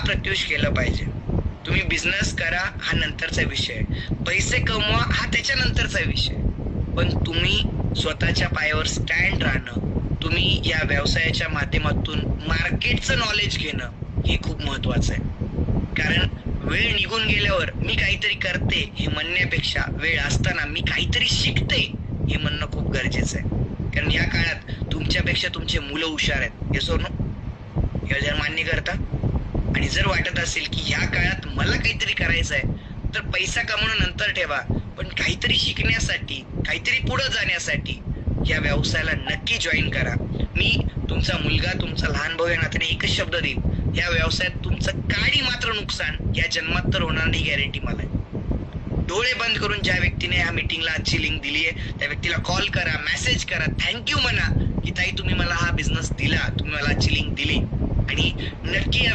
प्रत्युष केलं पाहिजे. तुम्ही बिझनेस करा हा नंतरचा विषय, पैसे कमवा हा त्याच्यानंतरचा विषय, पण तुम्ही स्वतःच्या पायावर स्टँड राहणं, तुम्ही या व्यवसायाच्या माध्यमातून मार्केटचं नॉलेज घेणं हे खूप महत्वाचं आहे. कारण वेळ निघून गेल्यावर मी काहीतरी करते हे म्हणण्यापेक्षा वेळ असताना मी काहीतरी शिकते हे म्हणणं खूप गरजेचं आहे. कारण या काळात तुमच्यापेक्षा तुमचे मुलं हुशार आहेत. Yes or no? हे जर मान्य करता, आणि जर वाटत असेल की ह्या काळात मला काहीतरी करायचं आहे तर पैसा कमवणं नंतर ठेवा, पण काहीतरी शिकण्यासाठी, काहीतरी पुढे जाण्यासाठी या व्यवसायाला नक्की जॉईन करा. मी तुमचा मुलगा, तुमचा लहान भाऊ या नात्याने एकच शब्द देईल, या व्यवसायात तुमचं काही मात्र नुकसान या जन्मात तर होणार नाही, गॅरंटी मला आहे. डोळे बंद करून ज्या व्यक्तीने या मीटिंगला आजची लिंक दिली आहे त्या व्यक्तीला कॉल करा, मेसेज करा, थँक्यू म्हणा की ताई तुम्ही मला हा बिझनेस दिला, तुम्ही मला आजची लिंक दिली, आणि नक्की या